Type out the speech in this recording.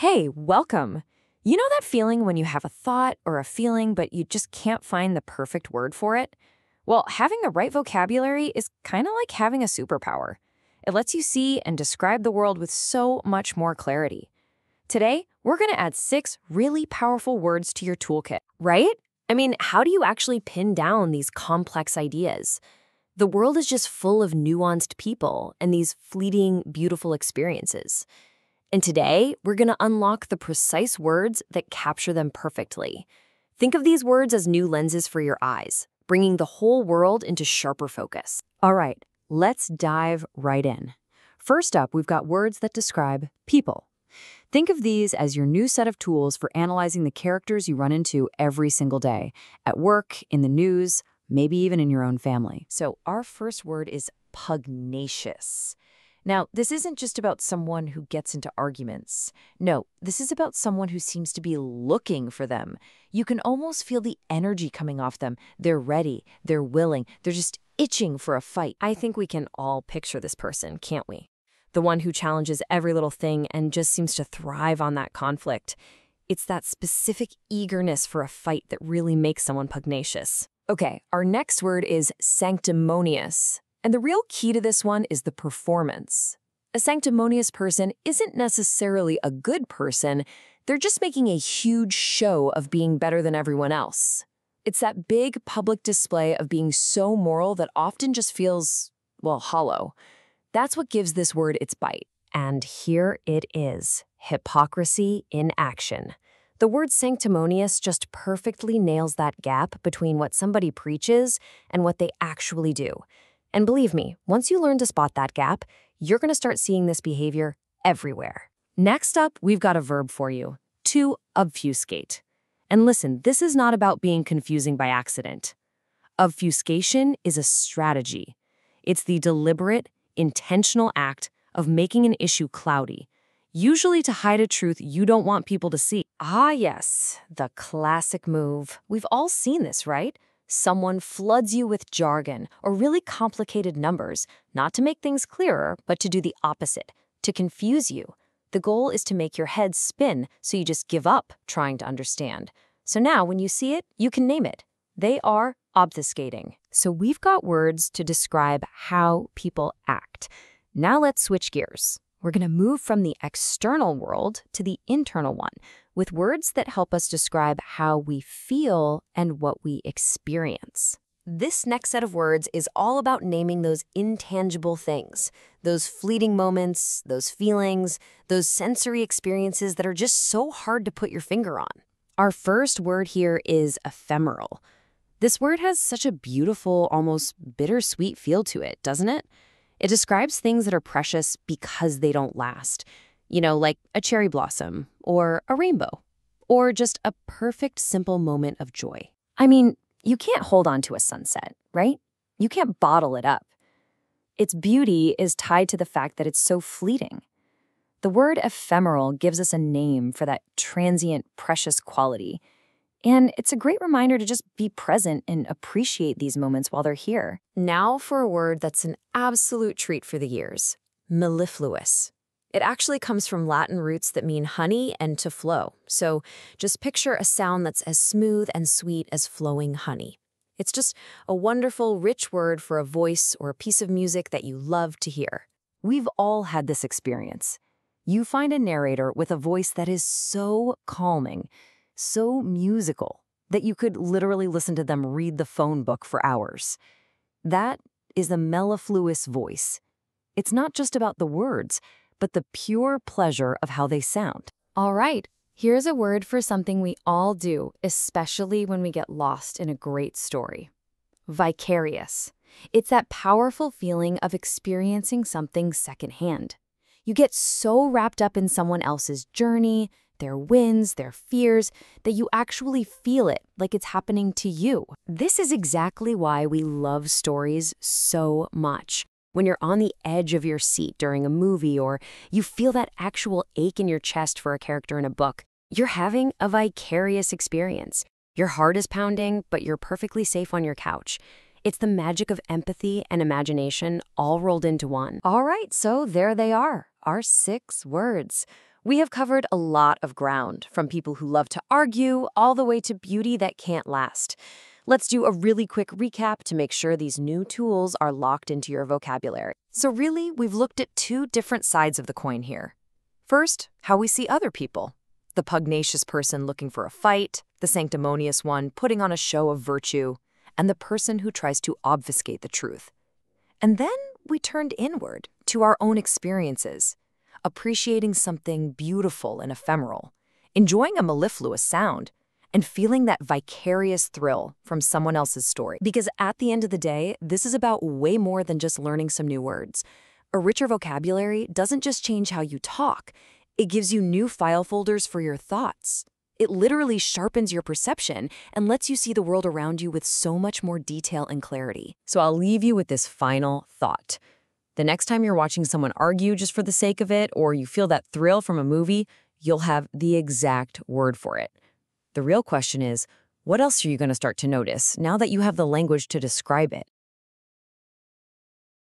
Hey, welcome. You know that feeling when you have a thought or a feeling, but you just can't find the perfect word for it? Well, having the right vocabulary is kind of like having a superpower. It lets you see and describe the world with so much more clarity. Today, we're going to add 6 really powerful words to your toolkit, right? I mean, how do you actually pin down these complex ideas? The world is just full of nuanced people and these fleeting, beautiful experiences. And today, we're going to unlock the precise words that capture them perfectly. Think of these words as new lenses for your eyes, bringing the whole world into sharper focus. All right, let's dive right in. First up, we've got words that describe people. Think of these as your new set of tools for analyzing the characters you run into every single day, at work, in the news, maybe even in your own family. So our first word is pugnacious. Now, this isn't just about someone who gets into arguments. No, this is about someone who seems to be looking for them. You can almost feel the energy coming off them. They're ready, they're willing, they're just itching for a fight. I think we can all picture this person, can't we? The one who challenges every little thing and just seems to thrive on that conflict. It's that specific eagerness for a fight that really makes someone pugnacious. Okay, our next word is sanctimonious. And the real key to this one is the performance. A sanctimonious person isn't necessarily a good person, they're just making a huge show of being better than everyone else. It's that big public display of being so moral that often just feels, well, hollow. That's what gives this word its bite. And here it is, hypocrisy in action. The word sanctimonious just perfectly nails that gap between what somebody preaches and what they actually do. And believe me, once you learn to spot that gap, you're going to start seeing this behavior everywhere. Next up, we've got a verb for you, to obfuscate. And listen, this is not about being confusing by accident. Obfuscation is a strategy. It's the deliberate, intentional act of making an issue cloudy, usually to hide a truth you don't want people to see. Ah, yes, the classic move. We've all seen this, right? Someone floods you with jargon or really complicated numbers, not to make things clearer, but to do the opposite, to confuse you. The goal is to make your head spin so you just give up trying to understand. So now when you see it, you can name it. They are obfuscating. So we've got words to describe how people act. Now let's switch gears. We're going to move from the external world to the internal one, with words that help us describe how we feel and what we experience. This next set of words is all about naming those intangible things, those fleeting moments, those feelings, those sensory experiences that are just so hard to put your finger on. Our first word here is ephemeral. This word has such a beautiful, almost bittersweet feel to it, doesn't it? It describes things that are precious because they don't last. You know, like a cherry blossom, or a rainbow, or just a perfect, simple moment of joy. I mean, you can't hold on to a sunset, right? You can't bottle it up. Its beauty is tied to the fact that it's so fleeting. The word ephemeral gives us a name for that transient, precious quality. And it's a great reminder to just be present and appreciate these moments while they're here. Now for a word that's an absolute treat for the ears, mellifluous. It actually comes from Latin roots that mean honey and to flow. So just picture a sound that's as smooth and sweet as flowing honey. It's just a wonderful, rich word for a voice or a piece of music that you love to hear. We've all had this experience. You find a narrator with a voice that is so calming, so musical, that you could literally listen to them read the phone book for hours. That is a mellifluous voice. It's not just about the words, but the pure pleasure of how they sound. All right, here's a word for something we all do, especially when we get lost in a great story. Vicarious. It's that powerful feeling of experiencing something secondhand. You get so wrapped up in someone else's journey, their wins, their fears, that you actually feel it like it's happening to you. This is exactly why we love stories so much. When you're on the edge of your seat during a movie, or you feel that actual ache in your chest for a character in a book, you're having a vicarious experience. Your heart is pounding, but you're perfectly safe on your couch. It's the magic of empathy and imagination all rolled into one. All right, so there they are, our 6 words. We have covered a lot of ground, from people who love to argue all the way to beauty that can't last. Let's do a really quick recap to make sure these new tools are locked into your vocabulary. So really, we've looked at two different sides of the coin here. First, how we see other people. The pugnacious person looking for a fight, the sanctimonious one putting on a show of virtue, and the person who tries to obfuscate the truth. And then we turned inward to our own experiences, appreciating something beautiful and ephemeral, enjoying a mellifluous sound, and feeling that vicarious thrill from someone else's story. Because at the end of the day, this is about way more than just learning some new words. A richer vocabulary doesn't just change how you talk, it gives you new file folders for your thoughts. It literally sharpens your perception and lets you see the world around you with so much more detail and clarity. So I'll leave you with this final thought. The next time you're watching someone argue just for the sake of it, or you feel that thrill from a movie, you'll have the exact word for it. The real question is, what else are you going to start to notice now that you have the language to describe it?